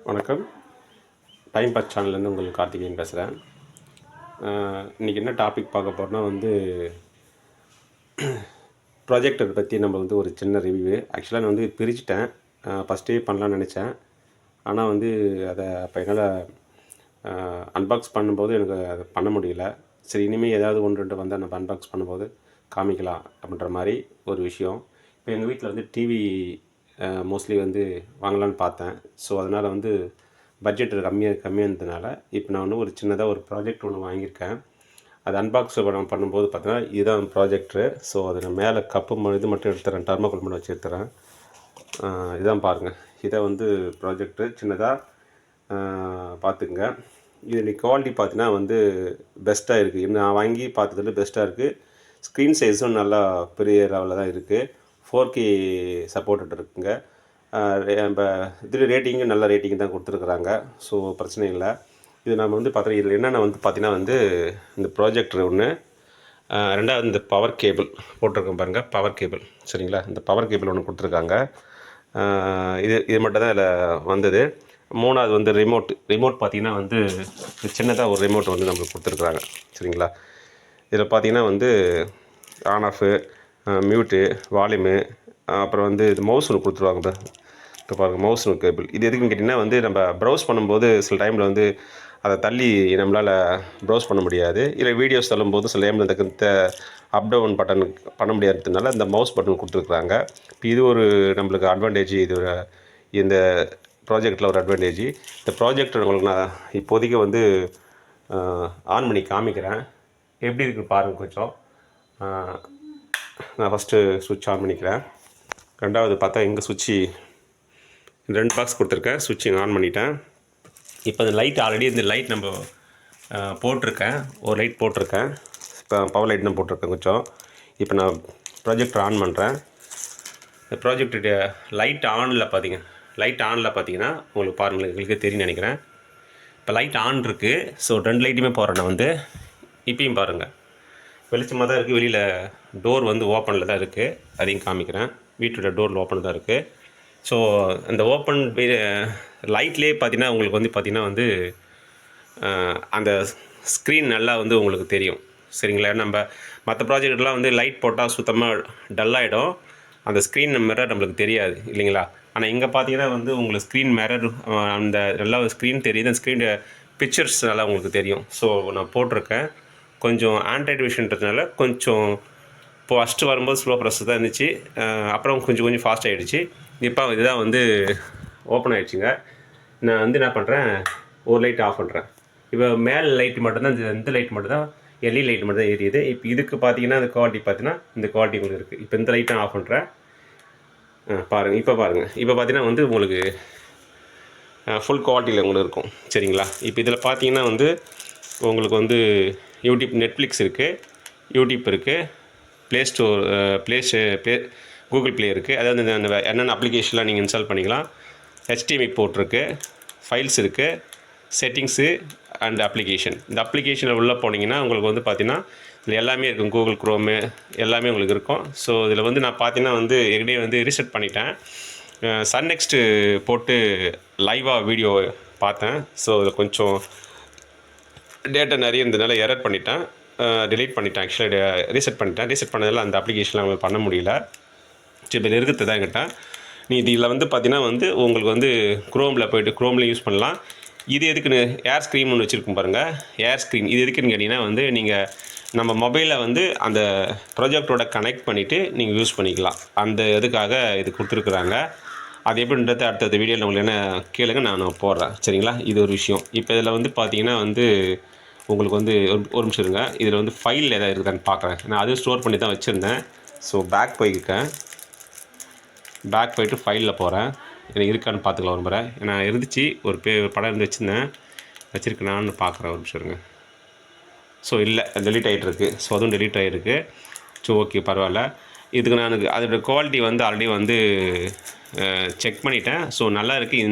வணக்கம். Time pass சேனல்லேருந்து உங்களுக்கு கார்த்திகேயன் பேசுகிறேன். இன்றைக்கி என்ன டாபிக் பார்க்க போகிறோன்னா ப்ராஜெக்டர் பற்றி நம்ம ஒரு சின்ன ரிவ்யூ. ஆக்சுவலாக நான் பிரிச்சுட்டேன். ஃபஸ்ட்டே பண்ணலான்னு நினச்சேன். ஆனால் அதை அப்போ என்னால் அன்பாக்ஸ் பண்ணும்போது எனக்கு அதை பண்ண முடியல. சரி, இனிமேல் ஏதாவது ஒன்று ரெண்டு வந்தால் நம்ம அன்பாக்ஸ் பண்ணும்போது காமிக்கலாம் அப்படின்ற மாதிரி ஒரு விஷயம். இப்போ எங்கள் வீட்டில் டிவி மோஸ்ட்லி வாங்கலான்னு பார்த்தேன். ஸோ அதனால் பட்ஜெட் கம்மியாக இருந்ததுனால இப்போ நான் ஒரு சின்னதாக ஒரு ப்ராஜெக்ட் ஒன்று வாங்கியிருக்கேன். அது அன்பாக்ஸ் பண்ணும்போது பார்த்தீங்கன்னா இதுதான் ப்ராஜெக்டரு. ஸோ அதை நான் மேலே கப்பு இது மட்டும் எடுத்துறேன், டர்மாக்கோல் மட்டும் வச்சு எடுத்துறேன். இதான் பாருங்கள், இதை ப்ராஜெக்டரு சின்னதாக பார்த்துக்குங்க. இது குவாலிட்டி பார்த்தீங்கன்னா பெஸ்ட்டாக இருக்குது. நான் வாங்கி பார்த்ததில் பெஸ்ட்டாக இருக்குது. ஸ்க்ரீன் சைஸும் நல்லா பெரிய லெவலில் தான் இருக்குது. 4K சப்போர்ட்டட் இருக்குங்க. நம்ம இதில் ரேட்டிங்கும் நல்ல ரேட்டிங் தான் கொடுத்துருக்குறாங்க. ஸோ பிரச்சனை இல்லை. இது நம்ம பார்த்தோன்னா இதில் என்னென்ன பார்த்தீங்கன்னா இந்த ப்ராஜெக்டர் ஒன்று, ரெண்டாவது இந்த பவர் கேபிள் போட்டிருக்கோம் பாருங்கள், பவர் கேபிள். சரிங்களா, இந்த பவர் கேபிள் ஒன்று கொடுத்துருக்காங்க. இது மட்டும் தான் இதில் வந்தது. மூணாவது ரிமோட் பார்த்திங்கன்னா சின்னதாக ஒரு ரிமோட் நம்மளுக்கு கொடுத்துருக்குறாங்க. சரிங்களா, இதில் பார்த்திங்கன்னா ஆன் ஆஃபு, மியூட்டு, வால்யூமு, அப்புறம் இது மவுஸ் ஒன்று கொடுத்துருவாங்க. இப்போ பாருங்கள், மவுஸ் கேபிள். இது எதுக்குன்னு கேட்டிங்கன்னா நம்ம ப்ரௌஸ் பண்ணும்போது சில டைமில் அதை தள்ளி நம்மளால் ப்ரௌஸ் பண்ண முடியாது. இல்லை வீடியோஸ் தள்ளும்போது சில டைமில் இந்த அப் டவுன் பட்டன் பண்ண முடியாததுனால இந்த மவுஸ் பட்டன் கொடுத்துருக்குறாங்க. இப்போ இது ஒரு நம்மளுக்கு அட்வான்டேஜ். இது இந்த ப்ராஜெக்டில் ஒரு அட்வான்டேஜ். இந்த ப்ராஜெக்டர் உங்களுக்கு நான் இப்போதைக்கு ஆன் பண்ணி காமிக்கிறேன். எப்படி இருக்குன்னு பாருங்கள் கொஞ்சம். நான் ஃபஸ்ட்டு சுவிட்ச் ஆன் பண்ணிக்கிறேன். ரெண்டாவது பார்த்தா இங்கே சுவிட்சு 2 பாக்ஸ் கொடுத்துருக்கேன். சுவிட்சு ஆன் பண்ணிட்டேன். இப்போ அந்த லைட் ஆல்ரெடி இந்த லைட் நம்ம போட்டிருக்கேன். ஒரு லைட் போட்டிருக்கேன். இப்போ பவர் லைட் தான் போட்டிருக்கேன் கொஞ்சம். இப்போ நான் ப்ராஜெக்டர் ஆன் பண்ணுறேன். இந்த ப்ராஜெக்டருடைய லைட் ஆனில் பார்த்தீங்கன்னா உங்களுக்கு பாருங்கள், உங்களுக்கு தெரியும் நினைக்கிறேன். இப்போ லைட் ஆன் இருக்குது. ஸோ 2 லைட்டுமே போடுறேன் நான் இப்பயும் பாருங்கள், வெளிச்சமாக தான் இருக்குது. வெளியில் டோர் ஓப்பனில் தான் இருக்குது. அதையும் காமிக்கிறேன். வீட்டோட டோர் ஓப்பன் தான் இருக்குது. ஸோ அந்த ஓப்பன் லைட்லேயே பார்த்தீங்கன்னா உங்களுக்கு பார்த்தீங்கன்னா அந்த ஸ்க்ரீன் நல்லா உங்களுக்கு தெரியும். சரிங்களா, நம்ம மற்ற ப்ராஜெக்ட்லாம் லைட் போட்டால் சுத்தமாக டல்லாகிடும். அந்த ஸ்க்ரீன் மிரர் நம்மளுக்கு தெரியாது இல்லைங்களா. ஆனால் இங்கே பார்த்தீங்கன்னா உங்களுக்கு ஸ்க்ரீன் மிரர், அந்த நல்லா ஸ்க்ரீன் தெரியுது. அந்த ஸ்க்ரீன் பிக்சர்ஸ் நல்லா உங்களுக்கு தெரியும். ஸோ நான் போட்டிருக்கேன். கொஞ்சம் ஆண்ட்ராய்டு விஷயன்றதுனால கொஞ்சம் ஃபஸ்ட்டு வரும்போது ஸ்லோ ப்ராசஸ் தான் இருந்துச்சு. அப்புறம் கொஞ்சம் ஃபாஸ்ட் ஆகிடுச்சு. இப்போ இதுதான் ஓப்பன் ஆகிடுச்சுங்க. நான் என்ன பண்ணுறேன், ஒரு லைட் ஆஃப் பண்ணுறேன். இப்போ மேல் லைட்டு மட்டும்தான், இந்த லைட் மட்டும்தான், எல்இ லைட் மட்டும் தான் எரியுது. இப்போ இதுக்கு பார்த்தீங்கன்னா இந்த குவாலிட்டி பார்த்தீங்கன்னா இந்த குவாலிட்டி உங்களுக்கு இருக்குது. இப்போ இந்த லைட்டும் ஆஃப் பண்ணுறேன். பாருங்கள், இப்போ பாருங்கள். இப்போ பார்த்தீங்கன்னா உங்களுக்கு ஃபுல் குவாலிட்டியில் உங்களுக்கு இருக்கும். சரிங்களா, இப்போ இதில் பார்த்தீங்கன்னா உங்களுக்கு யூடியூப், நெட்ஃப்ளிக்ஸ் இருக்குது, யூடியூப் இருக்குது, ப்ளே ஸ்டோர், கூகுள் ப்ளே இருக்குது. அதாவது அந்த என்னென்ன அப்ளிகேஷன்லாம் நீங்கள் இன்ஸ்டால் பண்ணிக்கலாம். HDMI போர்ட் இருக்குது, ஃபைல்ஸ் இருக்குது, செட்டிங்ஸு அண்ட் அப்ளிகேஷன். இந்த அப்ளிகேஷனில் உள்ளே போனீங்கன்னா உங்களுக்கு பார்த்தீங்கன்னா இதில் எல்லாமே இருக்கும். கூகுள் குரோமு எல்லாமே உங்களுக்கு இருக்கும். ஸோ இதில் நான் பார்த்தீங்கன்னா ஏற்கனவே ரீசெட் பண்ணிட்டேன். சன் நெக்ஸ்ட்டு போட்டு லைவாக வீடியோ பார்த்தேன். ஸோ இதில் கொஞ்சம் டேட்டா நிறைய இருந்ததுனால எரர் பண்ணிட்டேன், டிலீட் பண்ணிட்டேன். ஆக்சுவலாக ரீசெட் பண்ணதில் அந்த அப்ளிகேஷனில் உங்களுக்கு பண்ண முடியல. சரி, இப்போ இருக்கிறது தான் என்கிட்ட. நீ இதில் பார்த்தீங்கன்னா உங்களுக்கு குரோமில் போய்ட்டு குரோமில் யூஸ் பண்ணலாம். இது எதுக்குன்னு ஏர் ஸ்க்ரீன் ஒன்று வச்சுருக்கும் பாருங்கள். ஏர் ஸ்க்ரீன் இது எதுக்குன்னு கேட்டிங்கன்னா நீங்கள் நம்ம மொபைலில் அந்த ப்ராஜெக்டரோட கனெக்ட் பண்ணிவிட்டு நீங்கள் யூஸ் பண்ணிக்கலாம். அந்த இதுக்காக இது கொடுத்துருக்குறாங்க. அது எப்படின்றது அடுத்த வீடியோவில் உங்களுக்கு என்ன கேளுங்க, நான் போடுறேன். சரிங்களா, இது ஒரு விஷயம். இப்போ இதில் பார்த்தீங்கன்னா உங்களுக்கு ஒரு நிமிஷம் இருங்க. இதில் ஃபைல் எதாவது இருக்குதான்னு பார்க்குறேன். நான் அதுவும் ஸ்டோர் பண்ணி தான் வச்சுருந்தேன். ஸோ பேக் போயிட்டு ஃபைலில் போகிறேன். எனக்கு இருக்கான்னு பார்த்துக்கலாம் ஒரு முறை. நான் இருந்துச்சு, ஒரு படம் வச்சுருக்கேனான்னு பார்க்குறேன். ஒரு நிமிஷம் இருங்க. ஸோ இல்லை, டெலீட் ஆகிட்டுருக்கு. ஸோ அதுவும் டெலீட் ஆகிருக்கு. ஸோ ஓகே, பரவாயில்ல. இதுக்கு நான் அதோடய குவாலிட்டி ஆல்ரெடி செக் பண்ணிட்டேன். ஸோ நல்லா இருக்குது.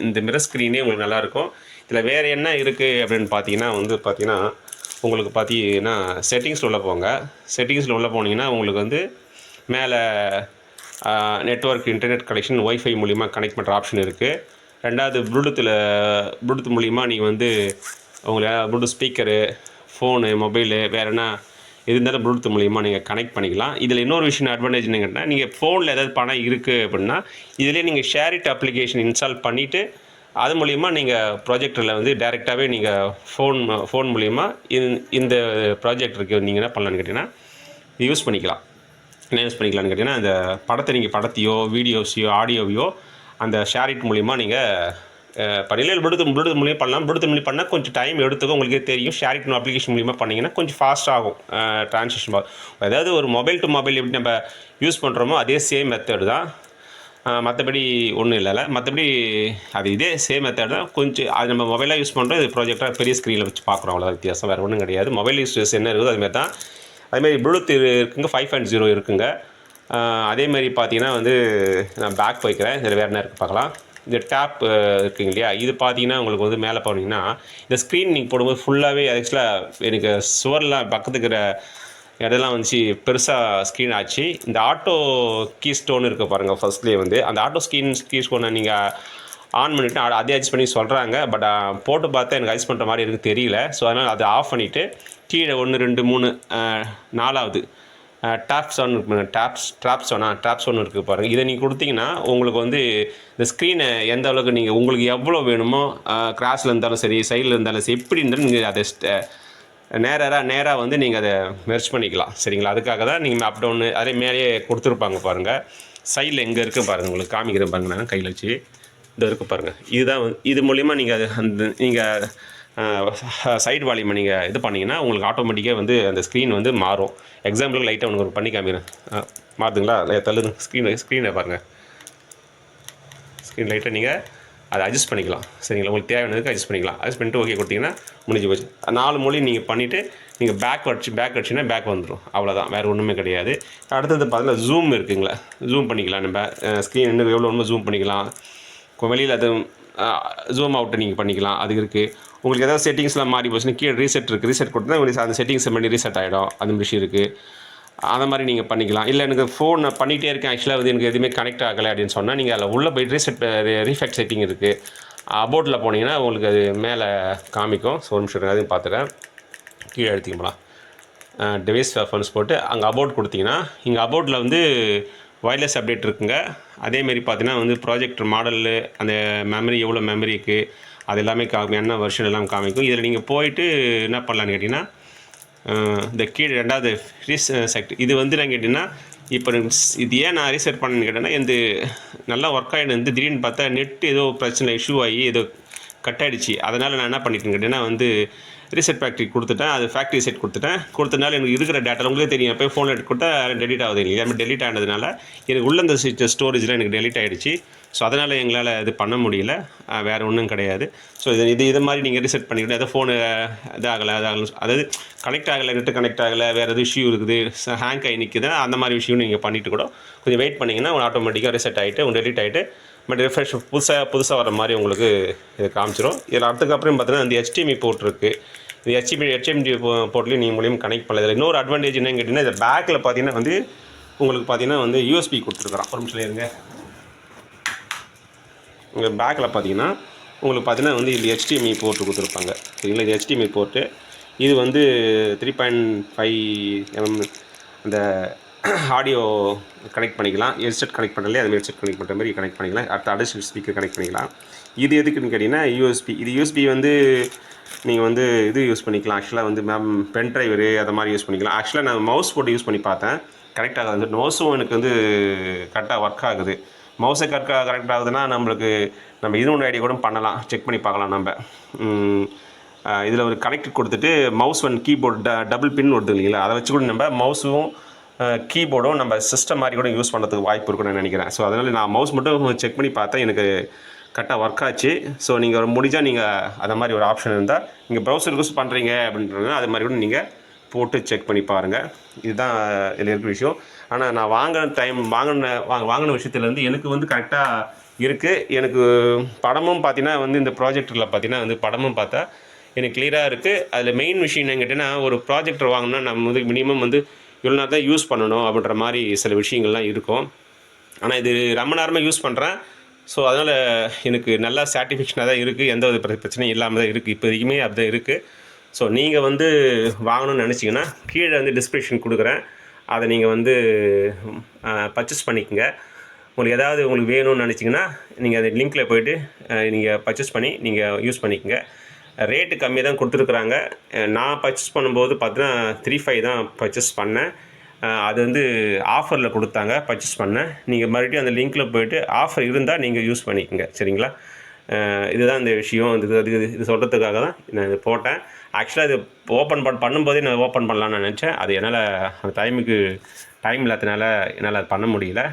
இந்த மிரர் ஸ்க்ரீனே உங்களுக்கு நல்லாயிருக்கும். இதில் வேறு என்ன இருக்குது அப்படின்னு பார்த்தீங்கன்னா உங்களுக்கு பார்த்தீங்கன்னா செட்டிங்ஸில் உள்ளே போங்க. செட்டிங்ஸில் உள்ளே போனீங்கன்னா உங்களுக்கு மேலே நெட்வொர்க், இன்டர்நெட் கனெக்ஷன், ஒய்ஃபை மூலிமா கனெக்ட் பண்ணுற ஆப்ஷன் இருக்குது. ரெண்டாவது ப்ளூடூத் மூலிமா நீங்கள் வந்து உங்களை ப்ளூடூத் ஸ்பீக்கரு, ஃபோனு, மொபைலு வேறு என்ன எது இருந்தாலும் ப்ளூடூத் மூலிமா நீங்கள் கனெக்ட் பண்ணிக்கலாம். இதில் இன்னொரு விஷயம் அட்வான்டேஜ் என்ன கேட்டால், நீங்கள் ஃபோனில் ஏதாவது பணம் இருக்குது அப்படின்னா இதிலே நீங்கள் ஷேரிட் அப்ளிகேஷன் இன்ஸ்டால் பண்ணிவிட்டு அது மூலிமா நீங்கள் ப்ராஜெக்டரில் வந்து டைரெக்டாகவே நீங்கள் ஃபோன் மூலிமா இந்த ப்ராஜெக்டருக்கு நீங்கள் என்ன பண்ணலான்னு கேட்டிங்கன்னா யூஸ் பண்ணிக்கலாம். என்ன யூஸ் பண்ணிக்கலான்னு கேட்டிங்கன்னா, அந்த படத்தையோ வீடியோஸையோ ஆடியோவையோ அந்த ஷேரிட் மூலிமா நீங்கள் பண்ணிடலாம். ப்ளூடூத் மூலியம் பண்ணலாம். ப்ளூடூத் மூலியம் பண்ணால் கொஞ்சம் டைம் எடுத்துக்கும், உங்களுக்கே தெரியும். ஷேரிட் அப்ளிகேஷன் மூலிமா பண்ணிங்கன்னா கொஞ்சம் ஃபாஸ்ட் ஆகும் ட்ரான்ஸ்லேஷன். அதாவது ஒரு மொபைல் டு மொபைல் எப்படி நம்ம யூஸ் பண்ணுறோமோ அதே சேம் மெத்தட் தான், மற்றபடி ஒன்றும் இல்லைல்ல. மற்றபடி அது இதே சேம் மெத்தட் தான். கொஞ்சம் அது நம்ம மொபைலாக யூஸ் பண்ணுறோம், இது ப்ராஜெக்டாக பெரிய ஸ்க்ரீனில் வச்சு பார்க்குறோம், அவ்வளோ வித்தியாசம், வேறு ஒன்றும் கிடையாது. மொபைல் யூஸ் என்ன இருக்குதோ அதுமாதிரி தான். அதுமாதிரி ப்ளூடூத் இருக்குங்க, 5.0 இருக்குங்க. அதேமாதிரி பார்த்தீங்கன்னா வந்து நான் பேக் போய்க்கிறேன். இதில் வேறு என்ன இருக்குது பார்க்கலாம். இந்த டேப் இருக்குங்க இல்லையா, இது பார்த்தீங்கன்னா உங்களுக்கு வந்து மேலே போனீங்கன்னா இந்த ஸ்க்ரீன் நீங்கள் போடும்போது ஃபுல்லாகவே ஆக்சுவலாக எனக்கு சுவர்லாம் பக்கத்துக்கு இருக்கிற இடம்லாம் வந்துச்சு பெருசாக ஸ்க்ரீன் ஆச்சு. இந்த ஆட்டோ கீ ஸ்டோன் இருக்குது பாருங்கள், ஃபஸ்ட்லேயே வந்து அந்த ஆட்டோ கீ ஸ்டோனை நீங்கள் ஆன் பண்ணிவிட்டு அதே அட்ஜஸ்ட் பண்ணி சொல்கிறாங்க. பட் போட்டு பார்த்தா எனக்கு அட்ஜஸ்ட் பண்ணுற மாதிரி எனக்கு தெரியல. ஸோ அதனால் அதை ஆஃப் பண்ணிவிட்டு கீழே 1 2 3 4வது டாப் சவுண்ட் இருக்குது பாருங்கள். இதை நீங்கள் கொடுத்தீங்கன்னா உங்களுக்கு வந்து இந்த ஸ்க்ரீனை எந்த அளவுக்கு நீங்கள் உங்களுக்கு எவ்வளோ வேணுமோ கிராஸில் இருந்தாலும் சரி, சைடில் இருந்தாலும் சரி, எப்படி இருந்தாலும் நீங்கள் அதை நேராக வந்து நீங்கள் அதை மெர்ஜ் பண்ணிக்கலாம். சரிங்களா? அதுக்காக தான் நீங்கள் அப் டவுனு அதே மேலேயே கொடுத்துருப்பாங்க பாருங்கள். சைடில் எங்கே இருக்குது பாருங்கள், உங்களுக்கு காமிக்கிறேன் பாருங்கள். நான் கையில் வச்சு இந்த இருக்குது பாருங்கள். இதுதான் இது மூலிமா நீங்கள் சைடு வால்யூமை நீங்கள் இது பண்ணிங்கன்னா உங்களுக்கு ஆட்டோமேட்டிக்காக வந்து அந்த ஸ்க்ரீன் வந்து மாறும். எக்ஸாம்பிளுக்கு லைட்டாக உங்களுக்கு பண்ணி காமிக்கிறேன். மாறுதுங்களா? தள்ளுது ஸ்க்ரீனை பாருங்கள். ஸ்க்ரீன் லைட்டாக நீங்கள் அதை அட்ஜஸ்ட் பண்ணிக்கலாம். சரிங்களா? உங்களுக்கு தேவையானதுக்கு அட்ஜஸ்ட் பண்ணிக்கலாம். அட்ஜஸ்ட் பண்ணிட்டு ஓகே கொடுத்தீங்கன்னா முடிஞ்சு போச்சு. 4 மொழி நீங்கள் பண்ணிவிட்டு நீங்கள் பேக் வச்சிங்கன்னா பேக் வந்துடும். அவ்வளோதான், வேறு ஒன்றுமே கிடையாது. அடுத்தது பார்த்தீங்கன்னா ஜூம் இருக்குங்களா, ஜூம் பண்ணிக்கலாம். நம்ம ஸ்க்ரீன் இன்னும் எவ்வளோ ஒன்றுமோ ஜூம் பண்ணிக்கலாம். வெளியில் அது ஜூம் அவுட்டை நீங்கள் பண்ணிக்கலாம். அது இருக்குது. உங்களுக்கு ஏதாவது செட்டிங்ஸ்லாம் மாறி போச்சுன்னா கீழே ரீசெட் இருக்குது. ரீசெட் கொடுத்தா உங்களுக்கு அந்த செட்டிங்ஸ் பண்ணி ரீசெட் ஆகிடும். அந்த விஷயம் இருக்குது. அந்த மாதிரி நீங்கள் பண்ணிக்கலாம். இல்லை எனக்கு ஃபோன் நான் பண்ணிகிட்டே இருக்கேன், ஆக்சுவலாக வந்து எனக்கு எதுவுமே கனெக்ட் ஆகலை அப்படின்னு சொன்னால் நீங்கள் அதில் உள்ளே போய்ட்டு ரீஃபெக்ட் செட்டிங் இருக்குது. அபோட்டில் போனீங்கன்னா உங்களுக்கு அது மேலே காமிக்கும். ஸோ ஒரு நிமிஷம் அதையும் பார்த்துக்கிறேன். கீழே எடுத்துக்கலாம். டிவைஸ் ரெஃபரன்ஸ் போட்டு அங்கே அபோட் கொடுத்தீங்கன்னா இங்கே அபோட்டில் வந்து வயர்லெஸ் அப்டேட் இருக்குங்க. அதேமாரி பார்த்தீங்கன்னா வந்து ப்ராஜெக்டர் மாடலு, அந்த மெமரி எவ்வளோ மெமரி இருக்குது அது எல்லாமே என்ன வெர்ஷன் எல்லாம் காமிக்கும். இதில் நீங்கள் போயிட்டு என்ன பண்ணலான்னு கேட்டிங்கன்னா இந்த கீழே 2வது ரீசெட் இது வந்து நான் கேட்டிங்கன்னா இப்போ இது ஏன் நான் ரீசெட் பண்ணேன்னு கேட்டேன்னா இந்த நல்லா ஒர்க் ஆகிட்டு திடீர்னு பார்த்தா நெட் ஏதோ பிரச்சனை இஷ்யூ ஆகி ஏதோ கட் ஆகிடுச்சு. அதனால் நான் என்ன பண்ணிட்டேன்னு கேட்டிங்கன்னா வந்து ரீசெட் ஃபேக்ட்ரி கொடுத்துட்டேன். அது ஃபேக்ட்ரி செட் கொடுத்தனால எனக்கு இருக்கிற டேட்டா உங்களுக்கே தெரியும். எப்போ ஃபோன் எடுத்து கொடுத்தா டெலிட் ஆகுது இல்லையா? டெலிட் ஆனதுனால எனக்கு உள்ள இந்த ஸ்டோரேஜில் எனக்கு டெலிட் ஆகிடுச்சு. ஸோ அதனால் எங்களால் இது பண்ண முடியல, வேறு ஒன்றும் கிடையாது. ஸோ இது மாதிரி நீங்கள் ரீசெட் பண்ணிக்கிட்டு எதாவது ஃபோனு இதாகலை அதாவது கனெக்ட் ஆகலை, நெட்டு கனெக்ட் ஆகலை, வேறு எது இஷ்யூ இருக்குது, ஹேங்க் ஆகி நிற்குது, அந்த மாதிரி விஷயம் நீங்கள் பண்ணிவிட்டு கூட கொஞ்சம் வெயிட் பண்ணிங்கன்னா ஆட்டோமேட்டிக்காக ரீசெட் ஆகிட்டு டெலிட் ஆகிட்டு பட் ரிஃப்ரெஷ் புதுசாக வர மாதிரி உங்களுக்கு இது காமிச்சிடும். இதில் அதுக்கப்புறம் பார்த்தீங்கன்னா இந்த HDMI போர்ட் இருக்குது. இது HDMI போர்ட்லேயும் நீங்கள் மூலியம் கனெக்ட் பண்ணல. இதில் இன்னொரு அட்வான்டேஜ் என்னன்னு கேட்டிங்கன்னா இந்த பேக்கில் பார்த்தீங்கன்னா வந்து உங்களுக்கு பார்த்தீங்கன்னா வந்து USB கொடுத்துருக்குறான். ஒரு நிமிஷம் இருங்க. உங்கள் பேக்கில் பார்த்தீங்கன்னா உங்களுக்கு பார்த்தீங்கன்னா வந்து இது HDMI போர்ட்டு கொடுத்துருப்பாங்க. சரிங்களா? இது HDMI போர்ட்டு. இது வந்து 3.5 mm அந்த ஆடியோ கனெக்ட் பண்ணிக்கலாம். ஹெட்செட் கனெக்ட் பண்ணலையே அது ஹெட்செட் கனெக்ட் பண்ணுற மாதிரி கனெக்ட் பண்ணிக்கலாம். அடுத்த அடிஷனல் ஸ்பீக்கர் கனெக்ட் பண்ணிக்கலாம். இது எதுக்குன்னு கேட்டிங்கன்னா USB. இது USB வந்து நீங்கள் வந்து இது யூஸ் பண்ணிக்கலாம். ஆக்சுவலாக வந்து பென் ட்ரைவரு அதை மாதிரி யூஸ் பண்ணிக்கலாம். ஆக்சுவலாக நான் மவுஸ் போட்டு யூஸ் பண்ணி பார்த்தேன், கரெக்ட் ஆகாது. வந்து மவுஸும் எனக்கு வந்து கரெக்டாக ஒர்க் ஆகுது. மவுஸை கரெக்ட் ஆகுதுன்னா நம்ம இது ஒன்று ஐடியா கூட பண்ணலாம், செக் பண்ணி பார்க்கலாம். நம்ம இதில் ஒரு கனெக்ட் கொடுத்துட்டு மவுஸ் கீபோர்டு டபுள் பின் வருது இல்லைங்களா, அதை வச்சு கூட நம்ம மவுஸும் கீபோர்டும் நம்ம சிஸ்டம் மாதிரி கூட யூஸ் பண்ணுறதுக்கு வாய்ப்பு இருக்குன்னு நினைக்கிறேன். ஸோ அதனால் நான் மவுஸ் மட்டும் செக் பண்ணி பார்த்தேன், எனக்கு கரெக்டாக ஒர்க் ஆச்சு. ஸோ நீங்கள் முடிஞ்சால் நீங்கள் அதை மாதிரி ஒரு ஆப்ஷன் இருந்தால் நீங்கள் ப்ரௌசர் யூஸ் பண்ணுறீங்க அப்படின்றது அது மாதிரி கூட நீங்கள் போட்டு செக் பண்ணி பாருங்கள். இதுதான் இதில் இருக்கிற விஷயம். ஆனால் நான் வாங்கின விஷயத்துலேருந்து எனக்கு வந்து கரெக்டாக இருக்குது. எனக்கு படமும் பார்த்தீங்கன்னா வந்து இந்த ப்ராஜெக்டரில் பார்த்தீங்கன்னா வந்து படமும் பார்த்தா எனக்கு கிளியராக இருக்குது. அதில் மெயின் விஷயம் என்னன்னு கேட்டிங்கன்னா ஒரு ப்ராஜெக்டர் வாங்கினா நம்ம வந்து மினிமம் வந்து இவ்வளோ நேரம் தான் யூஸ் பண்ணணும் அப்படின்ற மாதிரி சில விஷயங்கள்லாம் இருக்கும். ஆனால் இது ரொம்ப நேரமாக யூஸ் பண்ணுறேன். ஸோ அதனால் எனக்கு நல்லா சாட்டிஸ்ஃபேக்ஷனாக தான் இருக்குது, எந்த ஒரு பிரச்சனையும் இல்லாமல் தான் இருக்குது, இப்போ வரைக்குமே அப்படி தான் இருக்குது. ஸோ நீங்கள் வந்து வாங்கணும்னு நினச்சிங்கன்னா கீழே வந்து டிஸ்கிரிப்ஷன் கொடுக்குறேன், அதை நீங்கள் வந்து பர்ச்சேஸ் பண்ணிக்கோங்க. உங்களுக்கு ஏதாவது உங்களுக்கு வேணும்னு நினச்சிங்கன்னா நீங்கள் அந்த லிங்க்கில் போய்ட்டு நீங்கள் பர்ச்சேஸ் பண்ணி நீங்கள் யூஸ் பண்ணிக்கோங்க. ரேட்டு கம்மியாக தான் கொடுத்துருக்குறாங்க. நான் பர்ச்சேஸ் பண்ணும்போது பார்த்தீங்கன்னா 3.5 தான் பர்ச்சேஸ் பண்ணேன். அது வந்து ஆஃபரில் கொடுத்தாங்க, பர்ச்சேஸ் பண்ணேன். நீங்கள் மறுபடியும் அந்த லிங்க்கில் போய்ட்டு ஆஃபர் இருந்தால் நீங்கள் யூஸ் பண்ணிக்கோங்க, சரிங்களா? இதுதான் இந்த விஷயம். இது சொல்கிறதுக்காக தான் நான் இது போட்டேன். ஆக்சுவலாக இது ஓப்பன் பண்ணும்போதே நான் ஓப்பன் பண்ணலான்னு நினச்சேன். அது என்னால் அந்த டைம் இல்லாதனால என்னால் அது பண்ண முடியல.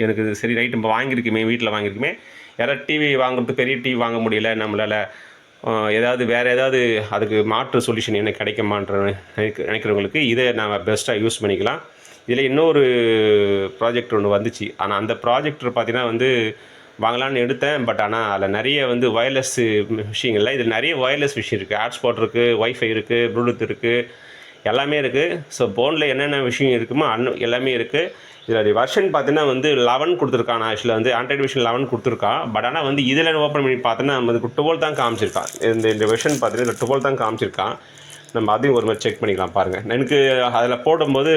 எனக்கு சரி ரைட்டு இப்போ வாங்கியிருக்குமே, வீட்டில் வாங்கியிருக்குமே, யாராவது டிவி வாங்குறது, பெரிய டிவி வாங்க முடியல நம்மளால், ஏதாவது வேறு ஏதாவது அதுக்கு மாற்று சொல்யூஷன் என்ன கிடைக்குமான்ற நினைக்கிறவங்களுக்கு இதை நான் பெஸ்ட்டாக யூஸ் பண்ணிக்கலாம். இதில் இன்னொரு ப்ராஜெக்ட் ஒன்று வந்துச்சு. ஆனால் அந்த ப்ராஜெக்டர் பார்த்தீங்கன்னா வந்து வாங்கலான்னு எடுத்தேன். பட் ஆனால் அதில் நிறைய வந்து வயர்லெஸ் விஷயங்கள்ல இதில் நிறைய வயர்லெஸ் விஷயம் இருக்குது. ஹாட்ஸ்பாட் இருக்குது, ஒய்ஃபை இருக்குது, ப்ளூடூத் இருக்குது, எல்லாமே இருக்குது. ஸோ ஃபோனில் என்னென்ன விஷயம் இருக்குமோ எல்லாமே இருக்குது. இதில் வெர்ஷன் பார்த்தீங்கன்னா வந்து 11 கொடுத்துருக்கான். ஆக்சுவலாக வந்து ஆண்ட்ராய்டு வெர்ஷன் 11 கொடுத்துருக்கான். பட் ஆனால் வந்து இதில் ஓப்பன் பண்ணி பார்த்தோன்னா நமக்கு 12 தான் காமிச்சிருக்கான். இந்த வெர்ஷன் பார்த்தீங்கன்னா 12 தான் காமிச்சிருக்கான். நம்ம அதையும் ஒரு மாதிரி செக் பண்ணிக்கலாம் பாருங்கள். எனக்கு அதில் போடும்போது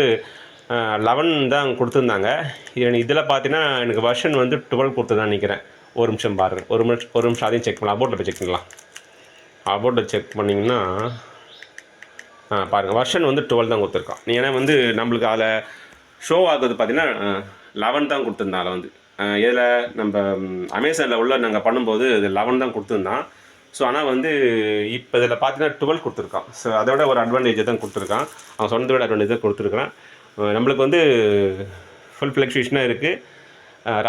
11 தான் கொடுத்துருந்தாங்க. இதில் பார்த்தீங்கன்னா எனக்கு வெர்ஷன் வந்து 12 கொடுத்துதான் நினைக்கிறேன். ஒரு நிமிஷம் பாருங்கள், ஒரு நிமிஷம் அதையும் செக் பண்ணலாம். அபோட்டில் போய் செக் பண்ணலாம். அபோட்டில் செக் பண்ணிங்கன்னா பாருங்கள், வெர்ஷன் வந்து 12 தான் கொடுத்துருக்கான். ஏன்னா வந்து நம்மளுக்கு அதில் ஷோ ஆகுது பார்த்தீங்கன்னா 11 தான் கொடுத்துருந்தான். அதில் வந்து இதில் நம்ம அமேசானில் உள்ள நாங்கள் பண்ணும்போது இது 11 தான் கொடுத்துருந்தான். ஸோ ஆனால் வந்து இப்போ இதில் பார்த்தீங்கன்னா 12 கொடுத்துருக்கான். ஸோ அதோட ஒரு அட்வான்டேஜை தான் கொடுத்துருக்கான். அவன் சொன்னதோட அட்வான்டேஜ் தான் கொடுத்துருக்கான். நம்மளுக்கு வந்து ஃபுல் ஃப்ளெக்சுவேஷனாக இருக்குது.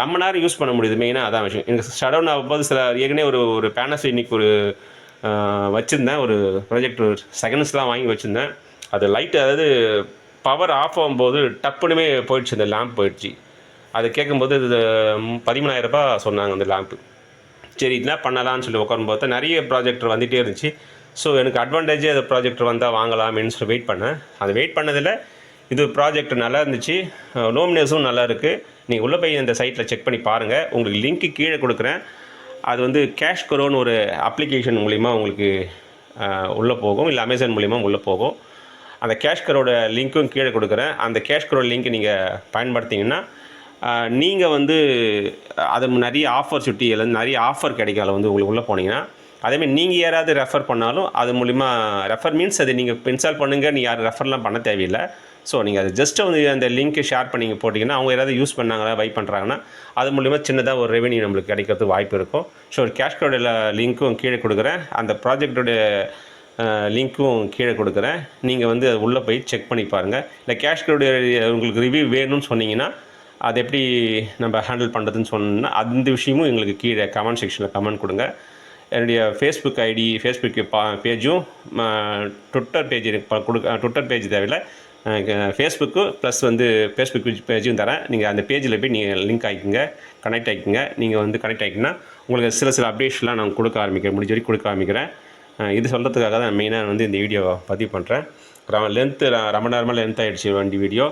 ரொம்ப நேரம் யூஸ் பண்ண முடியுது. மெயினாக அதான் விஷயம். எனக்கு ஷட் டவுன் ஆகும்போது சில ஏற்கனவே ஒரு பேனாசோனிக் ஒரு வச்சுருந்தேன், ஒரு ப்ராஜெக்டர் செகண்ட்ஸ்லாம் வாங்கி வச்சுருந்தேன். அது லைட்டு, அதாவது பவர் ஆஃப் ஆகும்போது டப்புனுமே போயிடுச்சு, இந்த லேம்ப் போயிடுச்சு. அது கேட்கும்போது இது 13,000 ரூபாய் சொன்னாங்க அந்த லேம்ப்பு. சரி என்ன பண்ணலான்னு சொல்லி உட்காரும்போது நிறைய ப்ராஜெக்டர் வந்துகிட்டே இருந்துச்சு. ஸோ எனக்கு அட்வான்டேஜே அந்த ப்ராஜெக்டர் வந்தால் வாங்கலாமேன்னு சொல்லி வெயிட் பண்ணேன். அது வெயிட் பண்ணதில் இது ப்ராஜெக்டர் நல்லா இருந்துச்சு, நோமினேஸும் நல்லா இருக்குது. நீங்கள் உள்ளே போய் இந்த சைட்டில் செக் பண்ணி பாருங்கள். உங்களுக்கு லிங்க்கு கீழே கொடுக்குறேன். அது வந்து கேஷ் கரோன்னு ஒரு அப்ளிகேஷன் மூலிமா உங்களுக்கு உள்ளே போகும், இல்லை அமேசான் மூலிமா உள்ளே போகும். அந்த கேஷ் கரோட லிங்க்கும் கீழே கொடுக்குறேன். அந்த கேஷ் கரோட லிங்க்கை நீங்கள் பயன்படுத்திங்கன்னா நீங்கள் வந்து அது நிறைய ஆஃபர் சுட்டியிலேருந்து நிறைய ஆஃபர் கிடைக்கும். அதில் வந்து உங்களுக்கு உள்ளே போனீங்கன்னா அதேமாதிரி நீங்கள் யாராவது ரெஃபர் பண்ணாலும் அது மூலிமா, ரெஃபர் மீன்ஸ் அது நீங்கள் இன்ஸ்டால் பண்ணுங்கள், நீங்கள் யாரும் ரெஃபர்லாம் பண்ண தேவையில்லை. ஸோ நீங்கள் அது ஜஸ்ட்டு வந்து அந்த லிங்க்கை ஷேர் பண்ணி போட்டிங்கன்னா அவங்க யாராவது யூஸ் பண்ணாங்களா, பை பண்ணுறாங்கன்னா அது மூலிமா சின்னதாக ஒரு ரெவென்யூ நம்மளுக்கு கிடைக்கிறதுக்கு வாய்ப்பு இருக்கும். ஸோ கேஷ் கரோட லிங்க்கும் கீழே கொடுக்குறேன், அந்த ப்ராஜெக்டோடைய லிங்க்கும் கீழே கொடுக்குறேன். நீங்கள் வந்து உள்ளே போய் செக் பண்ணி பாருங்கள். இல்லை கேஷ் கரோடைய உங்களுக்கு ரிவ்யூ வேணும்னு சொன்னீங்கன்னா அது எப்படி நம்ம ஹேண்டில் பண்ணுறதுன்னு சொன்னோன்னா அந்த விஷயமும் எங்களுக்கு கீழே கமெண்ட் செக்ஷனில் கமெண்ட் கொடுங்க. என்னுடைய ஃபேஸ்புக் ஐடி, ஃபேஸ்புக் பேஜும் ட்விட்டர் பேஜ் ட்விட்டர் பேஜ் தேவையில்லை, ஃபேஸ்புக்கு ப்ளஸ் வந்து ஃபேஸ்புக் பேஜும் தரேன். நீங்கள் அந்த பேஜில் போய் நீங்கள் லிங்க் ஆகிக்குங்க, கனெக்ட் ஆகிக்குங்க. நீங்கள் வந்து கனெக்ட் ஆகிக்கிங்கன்னா உங்களுக்கு சில அப்டேட்ஸ்லாம் நான் கொடுக்க ஆரம்பிக்கிறேன், முடிஞ்ச வரைக்கும் கொடுக்க ஆரம்பிக்கிறேன். இது சொல்கிறதுக்காக தான் மெயினாக வந்து இந்த வீடியோவை பதிவு பண்ணுறேன். லென்த்து ரொம்ப நேரமாக லென்த் ஆகிடுச்சு வண்டி வீடியோ.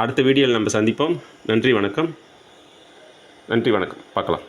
அடுத்த வீடியோவில் நம்ம சந்திப்போம். நன்றி வணக்கம். பார்க்கலாம்.